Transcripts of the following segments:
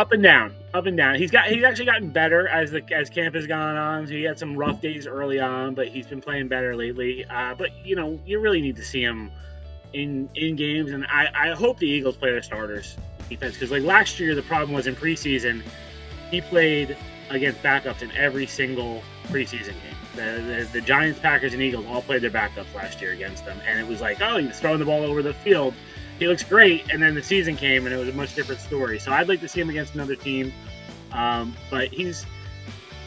Up and down, up and down. He's actually gotten better as camp has gone on. So he had some rough days early on, but he's been playing better lately. But you really need to see him in games, and I hope the Eagles play their starters defense, because like last year the problem was in preseason he played against backups in every single preseason game. The Giants, Packers, and Eagles all played their backups last year against them, and it was like, oh, he's throwing the ball over the field. He looks great, and then the season came, and it was a much different story. So I'd like to see him against another team, but he's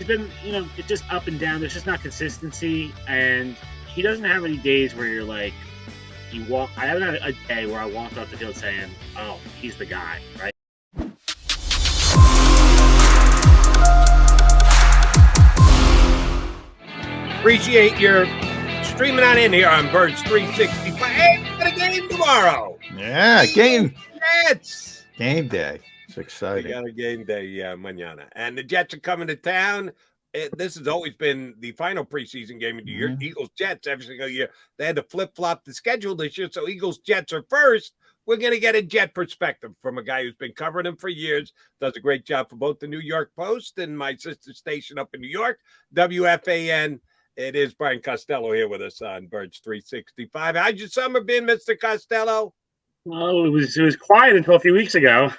been, it's just up and down. There's just not consistency, and he doesn't have any days where you're like, I haven't had a day where I walked off the field saying, oh, he's the guy, right? Appreciate your streaming on in here on Birds 365. Hey, we got a game tomorrow. Yeah, game. Jets. Game day. It's exciting. We got a game day, mañana. And the Jets are coming to town. This has always been the final preseason game of the year. Eagles-Jets every single year. They had to flip-flop the schedule this year, so Eagles-Jets are first. We're going to get a Jet perspective from a guy who's been covering them for years, does a great job for both the New York Post and my sister station up in New York, WFAN. It is Brian Costello here with us on Birds 365. How's your summer been, Mr. Costello? Well, it was quiet until a few weeks ago,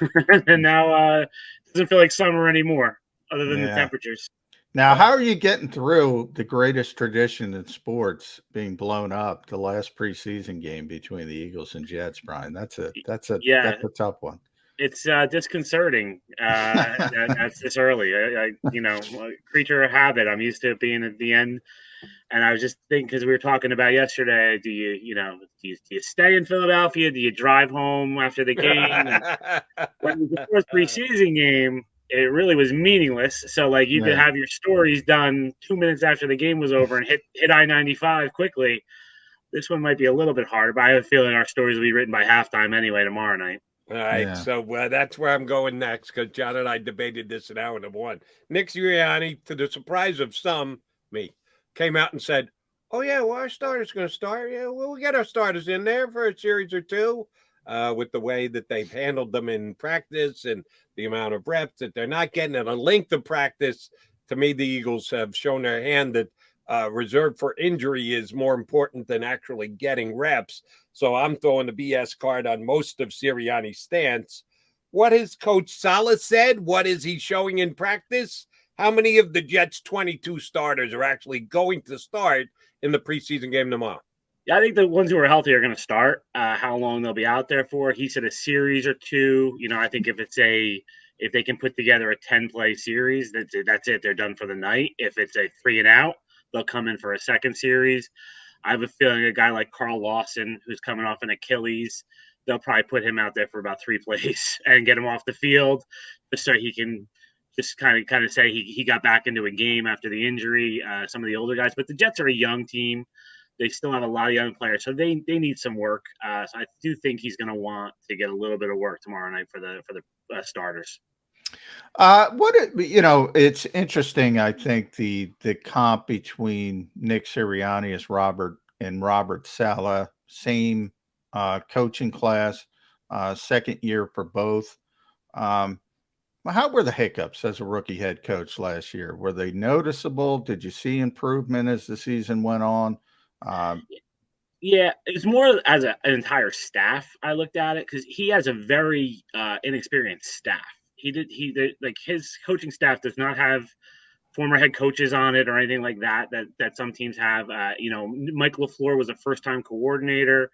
and now it doesn't feel like summer anymore, other than the temperatures. Now, how are you getting through the greatest tradition in sports being blown up, the last preseason game between the Eagles and Jets, Brian? That's a tough one. It's disconcerting. That's this early. Creature of habit. I'm used to it being at the end. And I was just thinking, because we were talking about yesterday, do you stay in Philadelphia? Do you drive home after the game? When it was the first preseason game, it really was meaningless. So, like, you could have your stories done 2 minutes after the game was over and hit I-95 quickly. This one might be a little bit harder, but I have a feeling our stories will be written by halftime anyway tomorrow night. All right, so that's where I'm going next, because John and I debated this an hour and one. Nick Sirianni, to the surprise of some, me, came out and said, oh, yeah, well, our starter's going to start. Yeah, well, we get our starters in there for a series or two, with the way that they've handled them in practice and the amount of reps that they're not getting and a length of practice. To me, the Eagles have shown their hand that reserved for injury is more important than actually getting reps. So I'm throwing the BS card on most of Sirianni's stance. What has Coach Saleh said? What is he showing in practice? How many of the Jets' 22 starters are actually going to start in the preseason game tomorrow? Yeah, I think the ones who are healthy are going to start. How long they'll be out there for? He said a series or two. I think if they can put together a 10-play series, that's it. They're done for the night. If it's a 3 and out, they'll come in for a second series. I have a feeling a guy like Carl Lawson, who's coming off an Achilles, they'll probably put him out there for about 3 plays and get him off the field just so he can just kind of say he got back into a game after the injury, some of the older guys. But the Jets are a young team. They still have a lot of young players, so they need some work. So I do think he's going to want to get a little bit of work tomorrow night for the starters. It's interesting. I think the comp between Nick Sirianni as Robert Saleh, same coaching class, second year for both. How were the hiccups as a rookie head coach last year? Were they noticeable? Did you see improvement as the season went on? Yeah, it's more as an entire staff. I looked at it because he has a very inexperienced staff. His coaching staff does not have former head coaches on it or anything like that some teams have. Mike LaFleur was a first-time coordinator.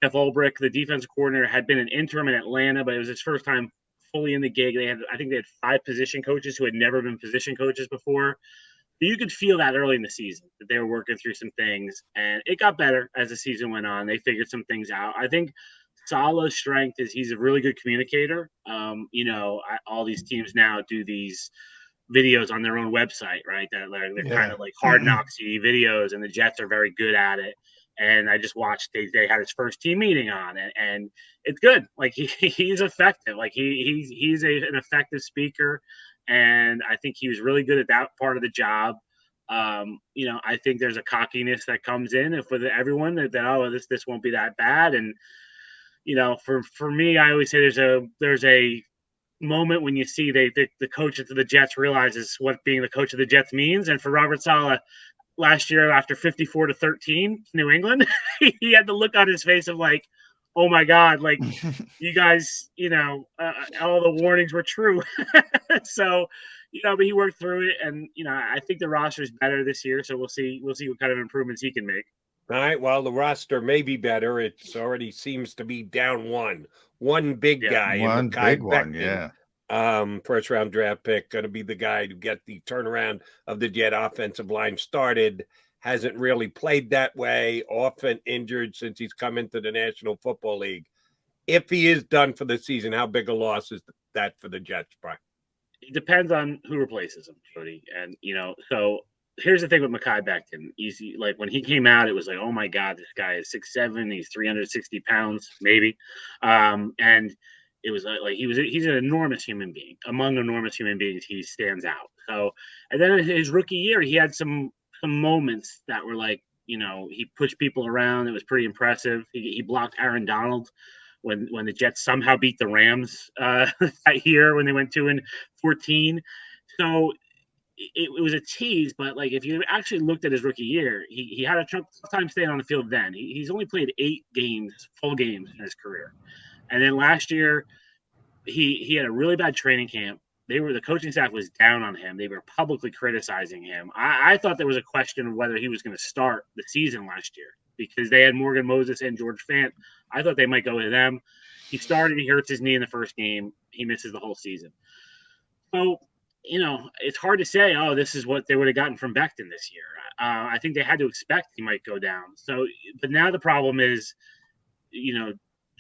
Jeff Ulbrich, the defensive coordinator, had been an interim in Atlanta, but it was his first time fully in the gig. I think they had 5 position coaches who had never been position coaches before. But you could feel that early in the season that they were working through some things, and it got better as the season went on. They figured some things out. I think Saleh's strength is he's a really good communicator. All these teams now do these videos on their own website, right? That they're kind of like hard knocksy videos, and the Jets are very good at it. And I just watched they had his first team meeting on it, and it's good. Like he's effective. Like he's an effective speaker, and I think he was really good at that part of the job. I think there's a cockiness that comes in with everyone that this won't be that bad. And for me, I always say there's a moment when you see the coach of the Jets realizes what being the coach of the Jets means. And for Robert Saleh last year, after 54-13 New England, he had the look on his face of like, oh my God, like you guys, all the warnings were true. So, but he worked through it, and I think the roster is better this year. So we'll see what kind of improvements he can make. All right. Well, the roster may be better. It's already seems to be down one big guy in One big one, Becton. yeah. First round draft pick, going to be the guy to get the turnaround of the Jet offensive line started. Hasn't really played that way. Often injured since he's come into the National Football League. If he is done for the season, how big a loss is that for the Jets, Brian? It depends on who replaces him, Jody. And so here's the thing with Mekhi Becton. Easy, like when he came out, it was like, oh my God, this guy is 6'7", he's 360 pounds, maybe. And it was like he's an enormous human being. Among enormous human beings, he stands out. So, and then in his rookie year, he had some moments that were like, he pushed people around. It was pretty impressive. He blocked Aaron Donald when the Jets somehow beat the Rams that year when they went 2-14. So it was a tease, but like if you actually looked at his rookie year, he had a tough time staying on the field then. He's only played 8 games, full games in his career. And then last year, he had a really bad training camp. The coaching staff was down on him. They were publicly criticizing him. I thought there was a question of whether he was going to start the season last year because they had Morgan Moses and George Fant. I thought they might go with them. He started. He hurts his knee in the first game. He misses the whole season. So, it's hard to say, oh, this is what they would have gotten from Becton this year. I think they had to expect he might go down. So, but now the problem is,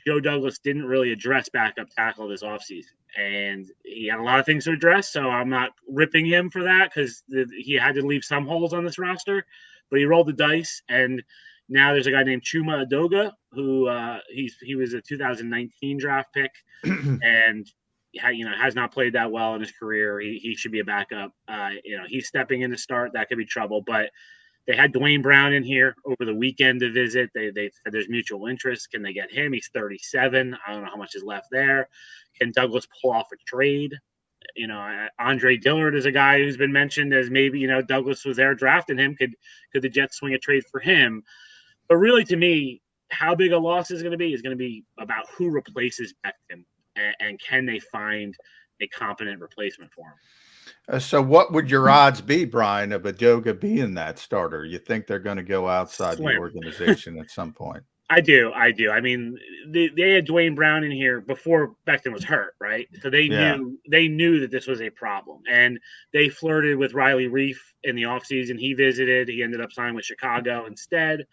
Joe Douglas didn't really address backup tackle this offseason. And he had a lot of things to address, so I'm not ripping him for that because he had to leave some holes on this roster. But he rolled the dice, and now there's a guy named Chuma Adoga who he was a 2019 draft pick, and has not played that well in his career. He should be a backup. He's stepping in to start. That could be trouble, but they had Dwayne Brown in here over the weekend to visit. They said there's mutual interest. Can they get him? He's 37. I don't know how much is left there. Can Douglas pull off a trade? Andre Dillard is a guy who's been mentioned as maybe, Douglas was there drafting him. Could the Jets swing a trade for him? But really, to me, how big a loss is going to be about who replaces Becton and can they find a competent replacement for him? So what would your odds be, Brian, of Adoga being that starter? You think they're going to go outside the organization at some point? I do. I mean, they had Dwayne Brown in here before Becton was hurt, right? So they knew that this was a problem. And they flirted with Riley Reif in the offseason. He visited. He ended up signing with Chicago instead.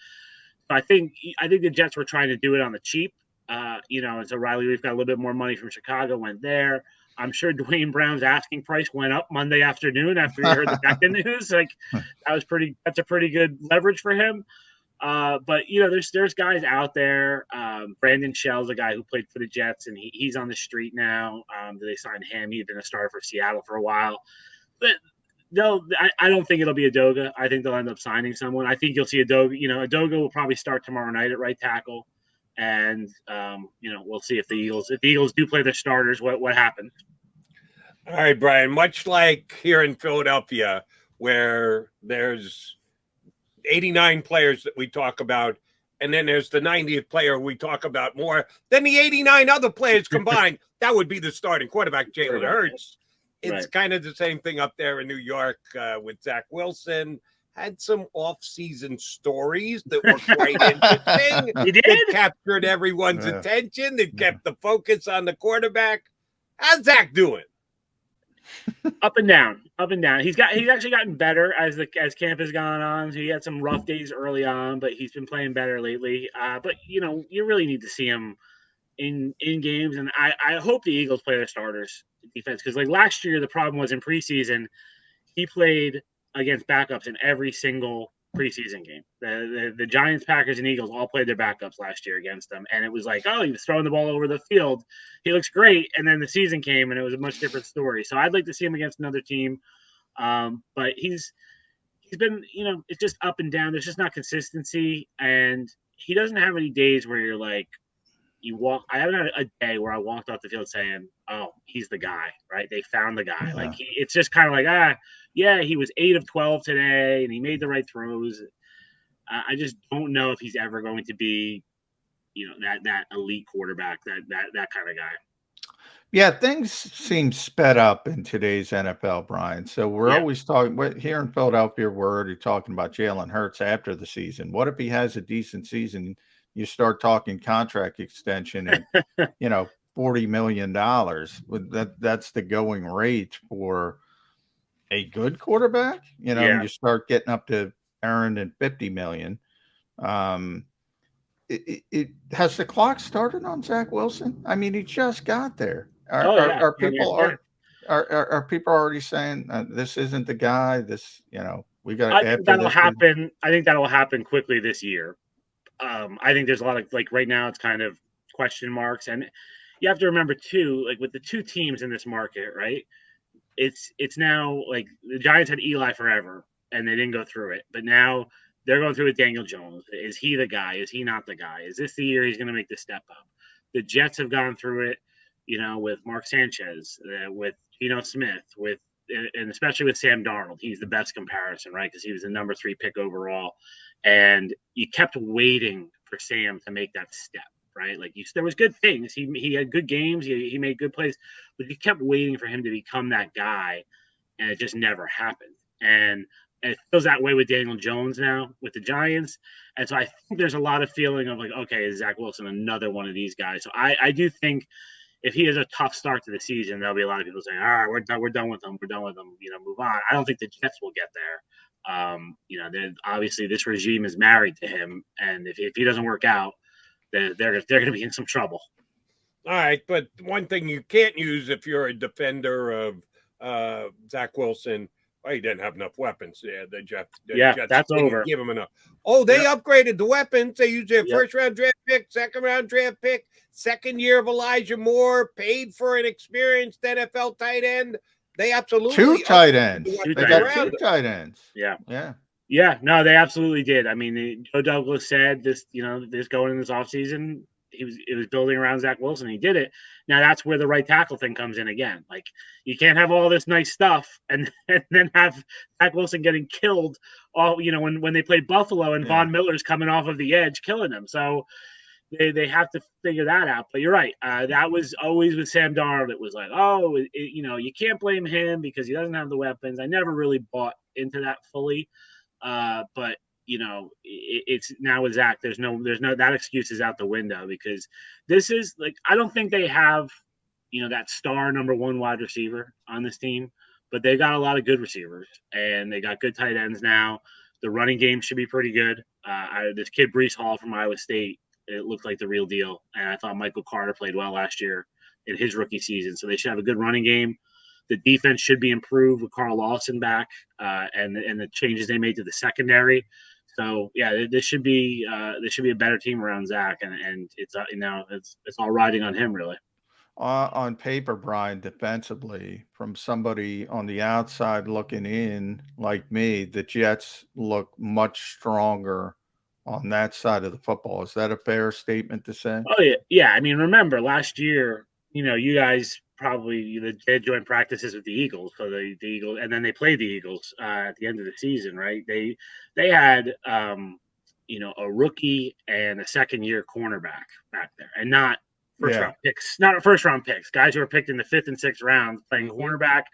So I think the Jets were trying to do it on the cheap. And so Riley Reif got a little bit more money from Chicago, went there. I'm sure Dwayne Brown's asking price went up Monday afternoon after he heard the Becton news. Like that's a pretty good leverage for him. But there's guys out there. Brandon Shell's a guy who played for the Jets, and he's on the street now. They signed him. He'd been a starter for Seattle for a while. But I don't think it'll be Adoga. I think they'll end up signing someone. I think you'll see Adoga. Adoga will probably start tomorrow night at right tackle. And we'll see if the Eagles do play their starters, what happens. All right, Brian, much like here in Philadelphia, where there's 89 players that we talk about, and then there's the 90th player we talk about more than the 89 other players combined, that would be the starting quarterback, Jalen Hurts. It's kind of the same thing up there in New York with Zack Wilson. Had some off-season stories that were quite interesting. It captured everyone's attention. It kept the focus on the quarterback. How's Zach doing? Up and down. He's actually gotten better as camp has gone on. He had some rough days early on, but he's been playing better lately. But you really need to see him in games, and I hope the Eagles play their starters defense because like last year the problem was in preseason he played against backups in every single preseason game. The Giants, Packers, and Eagles all played their backups last year against them. And it was like, oh, he was throwing the ball over the field. He looks great. And then the season came, and it was a much different story. So I'd like to see him against another team. But he's been, it's just up and down. There's just not consistency. And he doesn't have any days where you're like, I haven't had a day where I walked off the field saying, oh, he's the guy, right? They found the guy. Yeah. Like it's just kind of like, yeah, he was 8 of 12 today, and he made the right throws. I just don't know if he's ever going to be, that elite quarterback, that kind of guy. Yeah, things seem sped up in today's NFL, Brian. So we're always talking here in Philadelphia. We're already talking about Jalen Hurts after the season. What if he has a decent season? You start talking contract extension at, $40 million. That's the going rate for a good quarterback. You start getting up to earning $50 million. It has the clock started on Zack Wilson? I mean, he just got there. Are people already saying this isn't the guy? We got I think that'll happen. I think that'll happen quickly this year. I think there's a lot of right now it's kind of question marks, and you have to remember too, with the two teams in this market, right? It's now the Giants had Eli forever, and they didn't go through it, but now they're going through with Daniel Jones. Is he the guy? Is he not the guy? Is this the year he's going to make the step up? The Jets have gone through it, with Mark Sanchez, with Geno Smith, and especially with Sam Darnold. He's the best comparison, right? Because he was the number 3 pick overall, and you kept waiting for Sam to make that step, right? There was good things. He had good games. He made good plays, but you kept waiting for him to become that guy, and it just never happened. And it feels that way with Daniel Jones now with the Giants. And so I think there's a lot of feeling of okay, is Zack Wilson another one of these guys? So I do think if he has a tough start to the season, there'll be a lot of people saying, all right, we're done with him. We're done with him. Move on. I don't think the Jets will get there. Obviously this regime is married to him. And if he doesn't work out, they're going to be in some trouble. All right. But one thing you can't use if you're a defender of Zack Wilson, he didn't have enough weapons there. The Jets that's over. Give him enough. Oh, they upgraded the weapons. They used their first-round draft pick, second-round draft pick, second year of Elijah Moore, paid for an experienced NFL tight end. They absolutely 2 tight ends. They got 2 tight ends. Yeah. No, they absolutely did. I mean, Joe Douglas said this. This going in this offseason, it was building around Zack Wilson. He did it. Now that's where the right tackle thing comes in again. You can't have all this nice stuff and then have Zack Wilson getting killed. All when they played Buffalo and Von Miller's coming off of the edge killing them. So they have to figure that out. But you're right. That was always with Sam Darnold. It was you can't blame him because he doesn't have the weapons. I never really bought into that fully. But it's now with Zack. There's no that excuse is out the window because this is I don't think they have that star number 1 wide receiver on this team, but they got a lot of good receivers and they got good tight ends now. The running game should be pretty good. This kid Breece Hall from Iowa State, it looked like the real deal, and I thought Michael Carter played well last year in his rookie season. So they should have a good running game. The defense should be improved with Carl Lawson back, and the changes they made to the secondary. So this should be a better team around Zack, and it's it's all riding on him really. On paper, Brian, defensively, from somebody on the outside looking in like me, the Jets look much stronger on that side of the football. Is that a fair statement to say? Oh yeah. I mean, remember last year, you guys probably they joined practices with the Eagles, so the Eagles, and then they played the Eagles at the end of the season, right? They had a rookie and a second-year cornerback back there, and not first-round picks, not first-round picks, guys who were picked in the 5th and 6th rounds playing cornerback.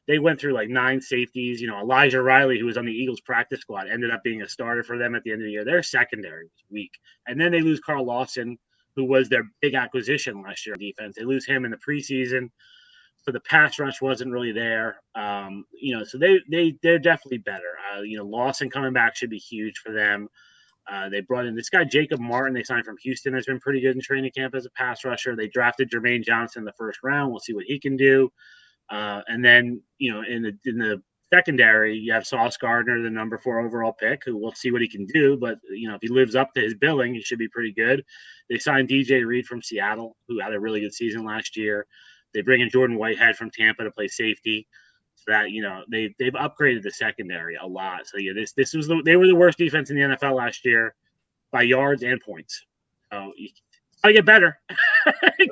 They went through 9 safeties. Elijah Riley, who was on the Eagles practice squad, ended up being a starter for them at the end of the year. Their secondary was weak, and then they lose Carl Lawson, who was their big acquisition last year on defense. They lose him in the preseason. So the pass rush wasn't really there. So they're definitely better. Lawson coming back should be huge for them. They brought in this guy, Jacob Martin, they signed from Houston, has been pretty good in training camp as a pass rusher. They drafted Jermaine Johnson in the 1st round. We'll see what he can do. And then, in the secondary, you have Sauce Gardner, the number 4 overall pick, who we'll see what he can do. But, if he lives up to his billing, he should be pretty good. They signed DJ Reed from Seattle, who had a really good season last year. They bring in Jordan Whitehead from Tampa to play safety. So that, they've upgraded the secondary a lot. So, they were the worst defense in the NFL last year by yards and points. So gotta get better.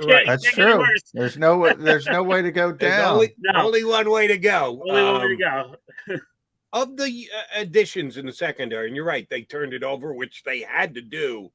Right. That's true. There's no way to go There's down. only one way to go. Only one way to go. Of the additions in the secondary, and you're right, they turned it over, which they had to do.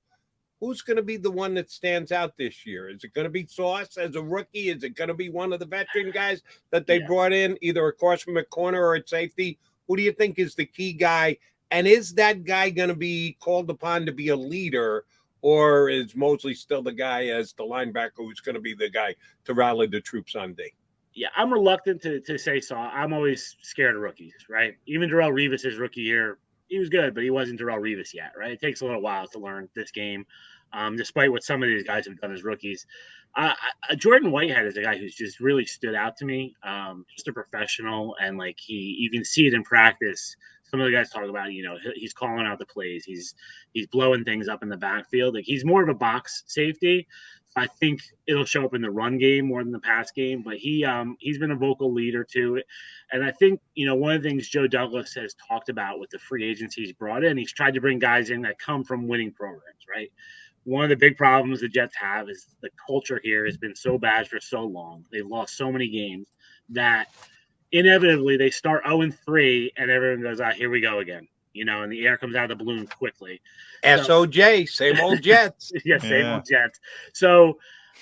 Who's going to be the one that stands out this year? Is it going to be Sauce as a rookie? Is it going to be one of the veteran guys that they brought in, either across from a corner or at safety? Who do you think is the key guy? And is that guy going to be called upon to be a leader, or is Mosley still the guy as the linebacker who's going to be the guy to rally the troops on D? Yeah, I'm reluctant to say so. I'm always scared of rookies, right? Even Darrelle Revis' rookie year, he was good, but he wasn't Darrelle Revis yet, right? It takes a little while to learn this game, despite what some of these guys have done as rookies. Jordan Whitehead is a guy who's just really stood out to me. Just a professional, and like you can see it in practice. Some of the guys talk about, he's calling out the plays. He's blowing things up in the backfield. Like he's more of a box safety. I think it'll show up in the run game more than the pass game, but he's been a vocal leader too. And I think, one of the things Joe Douglas has talked about with the free agents he's brought in, he's tried to bring guys in that come from winning programs, right? One of the big problems the Jets have is the culture here has been so bad for so long. They've lost so many games that inevitably they start 0-3 and everyone goes, here we go again. And the air comes out of the balloon quickly. SOJ, same old Jets. Same old Jets. So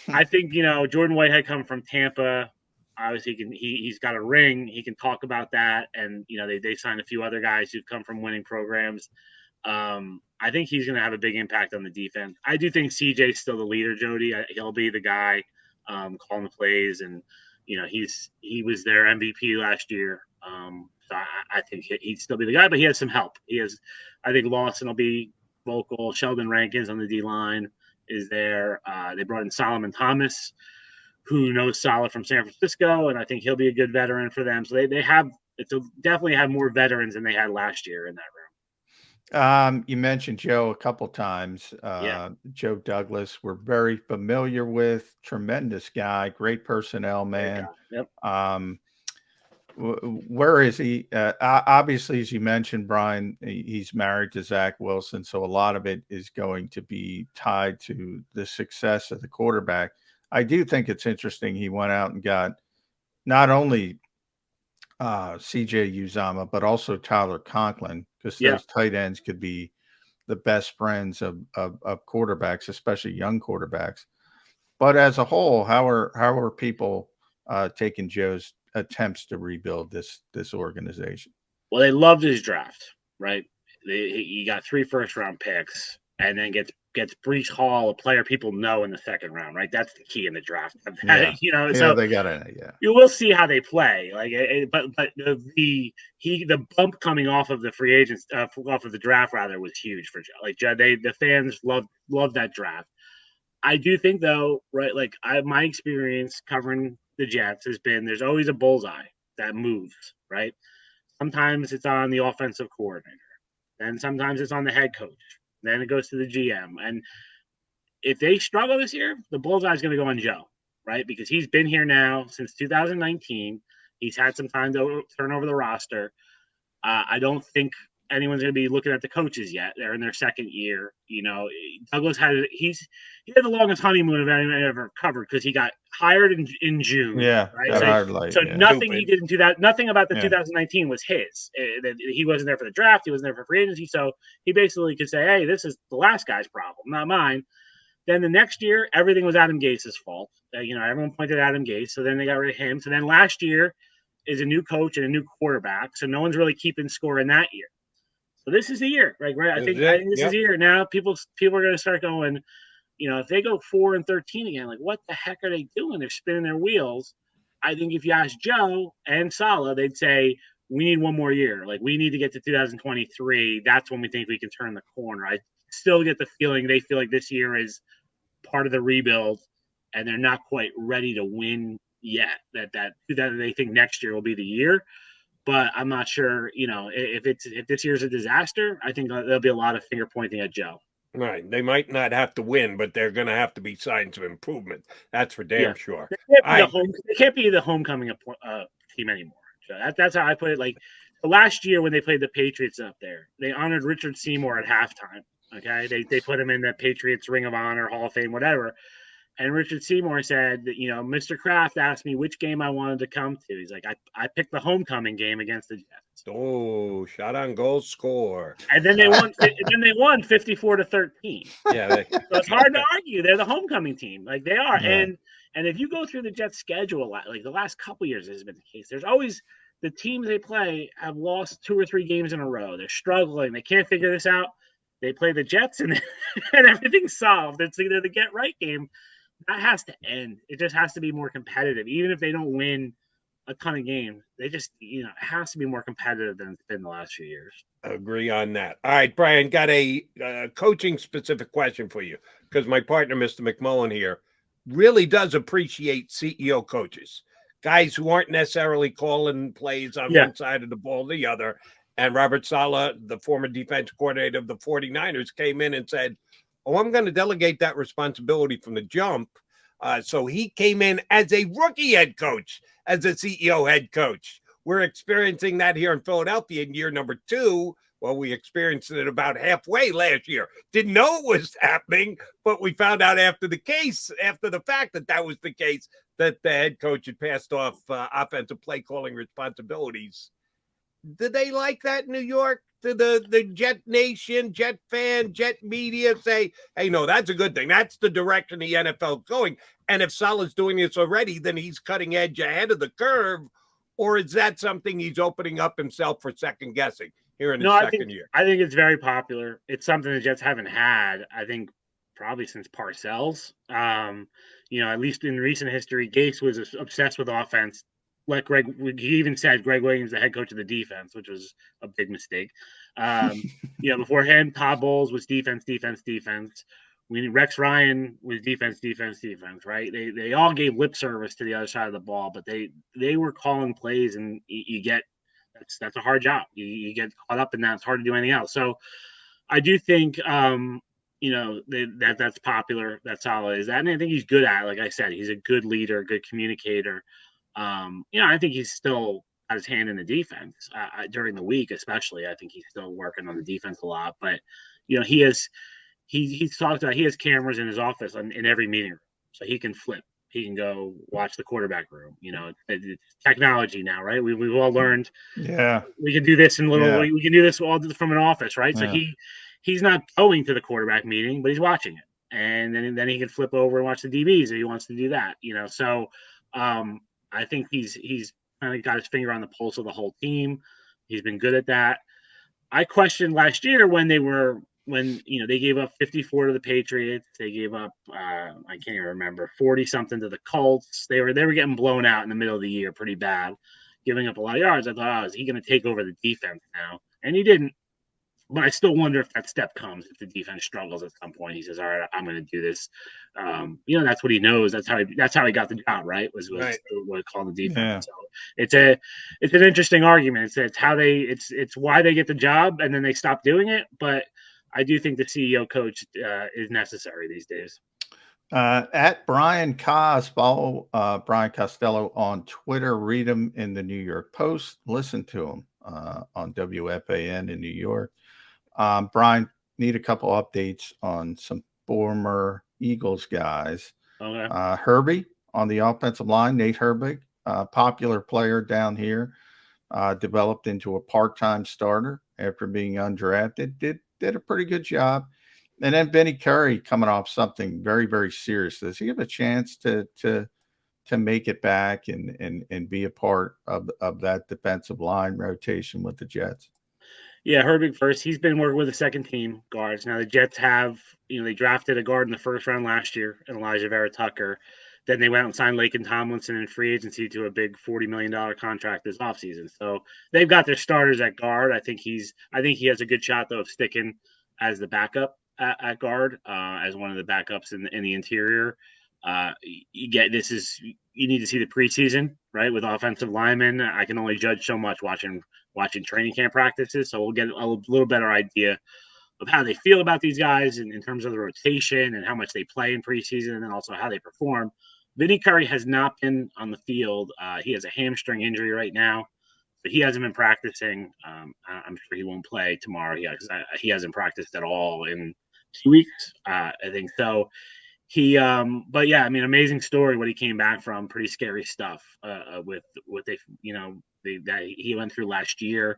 I think, Jordan Whitehead coming from Tampa, obviously he's got a ring. He can talk about that. And, they signed a few other guys who've come from winning programs. I think he's going to have a big impact on the defense. I do think CJ's still the leader, Jody. He'll be the guy calling the plays. And, he was their MVP last year. So I think he'd still be the guy, but he has some help. I think Lawson will be vocal. Sheldon Rankins on the D-line is there. They brought in Solomon Thomas, who knows Saleh from San Francisco, and I think he'll be a good veteran for them. So they definitely have more veterans than they had last year in that room. You mentioned Joe a couple times. Joe Douglas, we're very familiar with. Tremendous guy, great personnel man. Yep. Where is he? Obviously, as you mentioned, Brian, he's married to Zack Wilson, so a lot of it is going to be tied to the success of the quarterback. I do think it's interesting he went out and got not only CJ Uzama, but also Tyler Conklin, because those tight ends could be the best friends of quarterbacks, especially young quarterbacks. But as a whole, how are people taking Joe's attempts to rebuild this organization? Well, they loved his draft, right? He got 3 first-round picks, and then gets Breece Hall, a player people know, in the second round, right? That's the key in the draft. So they got it. You will see how they play. But the bump coming off of the free agents, off of the draft rather, was huge for Joe. The fans loved that draft. I do think though, right? My experience covering the Jets has been there's always a bullseye that moves, right? Sometimes it's on the offensive coordinator, then sometimes it's on the head coach, then it goes to the GM. And if they struggle this year, the bullseye is going to go on Joe, right? Because he's been here now since 2019. He's had some time to turn over the roster. I don't think anyone's going to be looking at the coaches yet. They're in their second year. Douglas he had the longest honeymoon of anyone ever covered because he got hired in June. Yeah, right. Nothing he did nothing about the 2019 was his. He wasn't there for the draft. He wasn't there for free agency. So he basically could say, "Hey, this is the last guy's problem, not mine." Then the next year, everything was Adam Gase's fault. Everyone pointed at Adam Gase. So then they got rid of him. So then last year is a new coach and a new quarterback. So no one's really keeping score in that year. So this is the year, right? I think this is the year. Now people are going to start going, if they go 4-13 again, what the heck are they doing? They're spinning their wheels. I think if you ask Joe and Saleh, they'd say, we need one more year. We need to get to 2023. That's when we think we can turn the corner. I still get the feeling they feel like this year is part of the rebuild and they're not quite ready to win yet. That they think next year will be the year. But I'm not sure, if this year's a disaster, I think there'll be a lot of finger pointing at Joe. Right. They might not have to win, but they're going to have to be signs of improvement. That's for damn sure. They can't be the homecoming team anymore. So that's how I put it. Last year when they played the Patriots up there, they honored Richard Seymour at halftime. Okay, they put him in the Patriots Ring of Honor, Hall of Fame, whatever. And Richard Seymour said that, Mr. Kraft asked me which game I wanted to come to. He's like, I picked the homecoming game against the Jets. Oh, shot on goal score. And then they won. And then they won 54-13. Yeah, so it's hard to argue. They're the homecoming team, like they are. Yeah. And if you go through the Jets' schedule, like the last couple of years has been the case. There's always the teams they play have lost 2 or 3 games in a row. They're struggling. They can't figure this out. They play the Jets and everything's solved. It's either the get right game. That has to end. It just has to be more competitive. Even if they don't win a ton of games, they just, it has to be more competitive than it's been the last few years. Agree on that. All right, Brian, got a coaching specific question for you, because my partner, Mr. McMullen here, really does appreciate CEO coaches, guys who aren't necessarily calling plays on one side of the ball or the other. And Robert Saleh, the former defense coordinator of the 49ers, came in and said, I'm going to delegate that responsibility from the jump. So he came in as a rookie head coach, as a CEO head coach. We're experiencing that here in Philadelphia in year number 2. Well, we experienced it about halfway last year. Didn't know it was happening, but we found out after the fact that was the case, that the head coach had passed off offensive play calling responsibilities. Did they like that in New York? Did the Jet Nation, Jet fan, Jet media say, hey, no, that's a good thing. That's the direction the NFL is going. And if Saleh's doing this already, then he's cutting edge ahead of the curve. Or is that something he's opening up himself for second guessing here in his second year? I think it's very popular. It's something the Jets haven't had, I think, probably since Parcells. At least in recent history, Gase was obsessed with offense. Like he even said Greg Williams, the head coach of the defense, which was a big mistake. Before him, Todd Bowles was defense. Rex Ryan was defense, right? They all gave lip service to the other side of the ball, but they were calling plays, and you get that's a hard job. You get caught up in that. It's hard to do anything else. So I do think that's popular. That's Saleh is that, and I think he's good at it. Like I said, he's a good leader, good communicator. I think he's still got his hand in the defense during the week, especially. I think he's still working on the defense a lot, but he's talked about, he has cameras in his office in every meeting room, so he can flip. He can go watch the quarterback room. It's technology now, right? We've all learned. Yeah, we can do this in little. We can do this all from an office, right? Yeah. So he's not going to the quarterback meeting, but he's watching it, and then he can flip over and watch the DBs if he wants to do that. So I think he's kind of got his finger on the pulse of the whole team. He's been good at that. I questioned last year when they gave up 54 to the Patriots. They gave up I can't even remember 40 something to the Colts. They were getting blown out in the middle of the year pretty bad, giving up a lot of yards. I thought, is he going to take over the defense now? And he didn't. But I still wonder if that step comes, if the defense struggles at some point. He says, all right, I'm going to do this. That's what he knows. That's how he got the job, right? Was right. What called the defense. Yeah. So it's an interesting argument. It's why they get the job and then they stop doing it. But I do think the CEO coach is necessary these days. At Brian Cos, follow Brian Costello on Twitter. Read him in the New York Post. Listen to him on WFAN in New York. Brian, need a couple updates on some former Eagles guys. Okay. Herbie on the offensive line, Nate Herbig, popular player down here, developed into a part-time starter after being undrafted. Did a pretty good job. And then Benny Curry coming off something very, very serious. Does he have a chance to make it back and be a part of that defensive line rotation with the Jets? Yeah, Herbig first. He's been working with the second team guards. Now the Jets have, they drafted a guard in the first round last year, and Elijah Vera Tucker. Then they went out and signed Laken Tomlinson in free agency to a big $40 million contract this offseason. So they've got their starters at guard. I think he has a good shot though of sticking as the backup at guard, as one of the backups in the interior. You need to see the preseason, right? With offensive linemen, I can only judge so much watching training camp practices. So we'll get a little better idea of how they feel about these guys in terms of the rotation and how much they play in preseason, and then also how they perform. Vinny Curry has not been on the field. He has a hamstring injury right now. but he hasn't been practicing. I'm sure he won't play tomorrow. He hasn't practiced at all in 2 weeks. I think so. But yeah, I mean, amazing story what he came back from. Pretty scary stuff with what that he went through last year.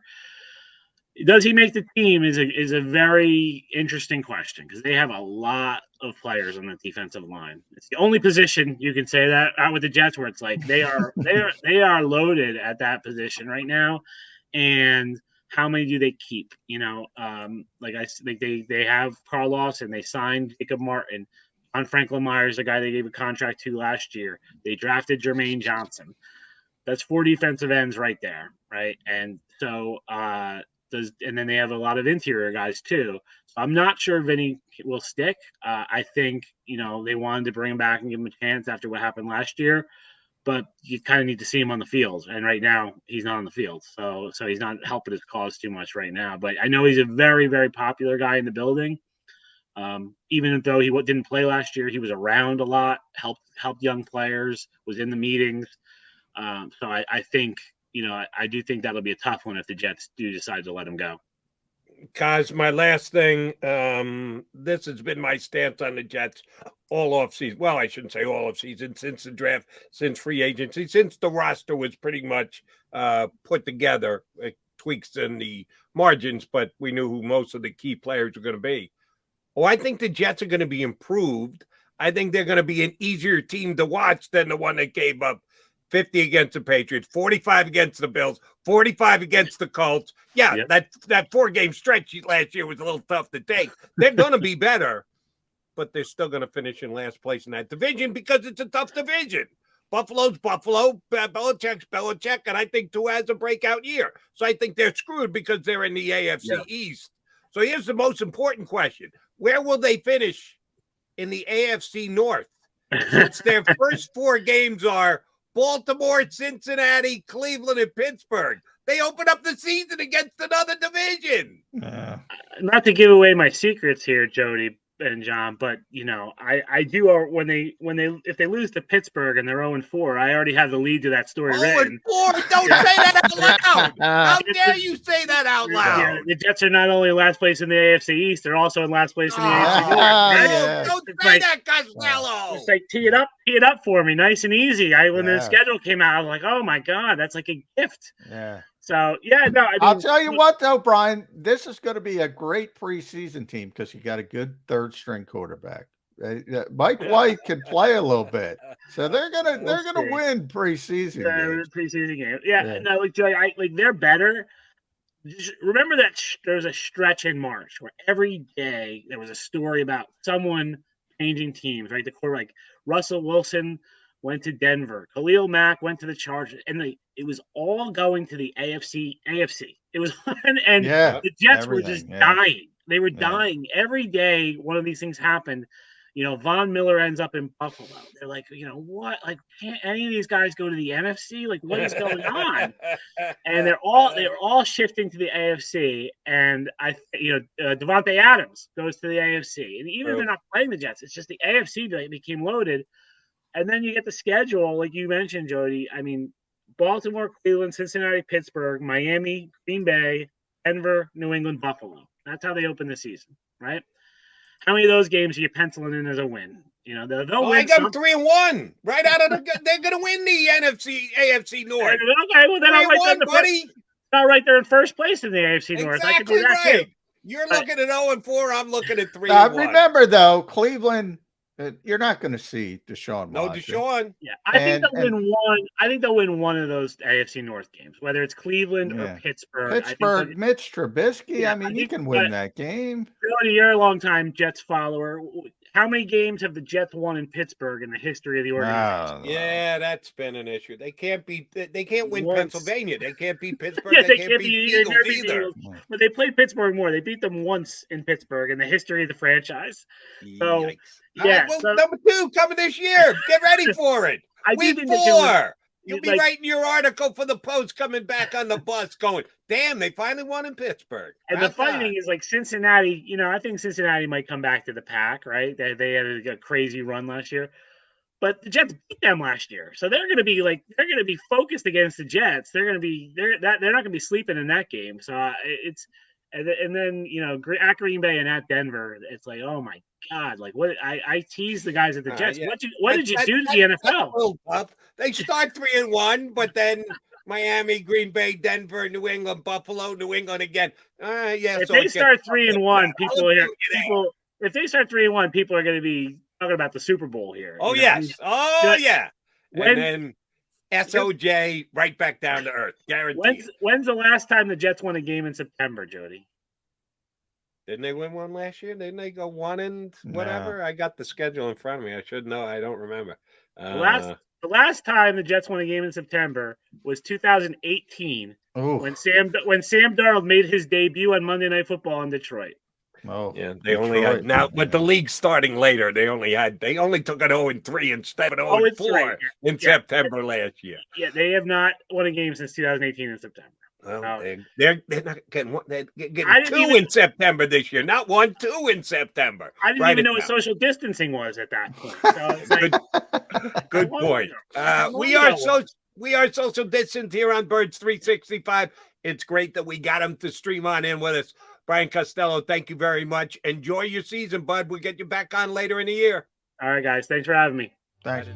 Does he make the team is a very interesting question because they have a lot of players on the defensive line. It's the only position you can say that out with the Jets where it's like they are loaded at that position right now, and how many do they keep? They have Carl Lawson, they signed Jacob Martin, on Franklin Myers, the guy they gave a contract to last year. They drafted Jermaine Johnson. That's 4 defensive ends right there, right? And so and then they have a lot of interior guys too. So I'm not sure Vinny will stick. I think they wanted to bring him back and give him a chance after what happened last year, but you kind of need to see him on the field. And right now he's not on the field, so he's not helping his cause too much right now. But I know he's a very, very popular guy in the building. Even though he didn't play last year, he was around a lot, helped young players, was in the meetings. So I think, I do think that'll be a tough one if the Jets do decide to let him go. Guys, my last thing, this has been my stance on the Jets all offseason. Well, I shouldn't say all offseason, since the draft, since free agency, since the roster was pretty much put together, tweaks in the margins, but we knew who most of the key players were going to be. Oh, I think the Jets are going to be improved. I think they're going to be an easier team to watch than the one that gave up 50 against the Patriots, 45 against the Bills, 45 against the Colts. Yeah, yep. that 4-game stretch last year was a little tough to take. They're going to be better, but they're still going to finish in last place in that division because it's a tough division. Buffalo's Buffalo, Belichick's Belichick, and I think Tua has a breakout year. So I think they're screwed because they're in the AFC East. So here's the most important question. Where will they finish in the AFC North? Since their first 4 games are Baltimore, Cincinnati, Cleveland, and Pittsburgh. They open up the season against another division. Not to give away my secrets here, Jody and John, but I do if they lose to Pittsburgh and they're 0-4, I already have the lead to that story written. 0-4, don't say that out loud. How dare you say that out loud? Yeah, the Jets are not only last place in the AFC East, they're also in last place in the AFC North. Right? Don't say that, Costello. It's like tee it up for me, nice and easy. When the schedule came out, I was like, oh my God, that's like a gift. Yeah. So, no. I'll tell you what, though, Brian, this is going to be a great preseason team because you got a good third-string quarterback. Mike White can play a little bit, so they're gonna win preseason games. Preseason game, no, they're better. Just remember that there was a stretch in March where every day there was a story about someone changing teams. Right, the quarterback Russell Wilson went to Denver. Khalil Mack went to the Chargers, and it was all going to the AFC. It was, and the Jets were just dying. They were dying every day. One of these things happened. Von Miller ends up in Buffalo. They're like, what? Like, can't any of these guys go to the NFC? Like, what is going on? And they're all shifting to the AFC. And Devontae Adams goes to the AFC. And even if they're not playing the Jets, it's just the AFC that became loaded. And then you get the schedule, like you mentioned, Jody. I mean, Baltimore, Cleveland, Cincinnati, Pittsburgh, Miami, Green Bay, Denver, New England, Buffalo. That's how they open the season, right? How many of those games are you penciling in as a win? They'll win. I got 3-1 right out of the. They're going to win the AFC North. Okay, well then I'll right there in first place in the AFC North. Exactly, I can do that right. too. You're looking at 0-4. I'm looking at 3-1. Remember though, Cleveland. You're not going to see Deshaun. No, Deshaun. Yeah, I think they'll win one. I think they'll win one of those AFC North games, whether it's Cleveland or Pittsburgh. Mitch Trubisky. I mean, you can win that game. You're a long-time Jets follower. How many games have the Jets won in Pittsburgh in the history of the organization? No. Yeah, that's been an issue. They can't win Pennsylvania. They can't beat Pittsburgh. They can't beat Eagles either. But they played Pittsburgh more. They beat them once in Pittsburgh in the history of the franchise. So. Yikes. Number 2 coming this year. Get ready for it. Week 4. You'll be writing your article for the Post coming back on the bus going, damn, they finally won in Pittsburgh. And the funny thing is, like, Cincinnati, I think Cincinnati might come back to the pack, right? They had a crazy run last year. But the Jets beat them last year, so they're going to be focused against the Jets. They're not going to be sleeping in that game. So it's and then at Green Bay and at Denver, it's like, oh my God, like what I tease the guys at the Jets. Yeah. What did you do to the NFL? They start 3-1, but then Miami, Green Bay, Denver, New England, Buffalo, New England again. If they start 3-1, if they start 3-1, people are going to be talking about the Super Bowl here. Oh, yes. Oh, yeah. And then SOJ right back down to earth. Guaranteed. When's the last time the Jets won a game in September, Jody? Didn't they win one last year? Didn't they go 1 and whatever? No. I got the schedule in front of me. I should know. I don't remember. The last time the Jets won a game in September was 2018 when Sam Darnold made his debut on Monday Night Football in Detroit. Oh, yeah, they only had now, but the league starting later. They only took an 0-3 instead of 0-4 in September last year. Yeah, they have not won a game since 2018 in September. Well, they're not getting one. They're getting 2 in September this year, not 1, 2 in September. I didn't even know what social distancing was at that point. So it's like, good point. We are social distanced here on Birds 365. It's great that we got them to stream on in with us. Brian Costello, thank you very much. Enjoy your season, bud. We'll get you back on later in the year. All right, guys. Thanks for having me. Thanks.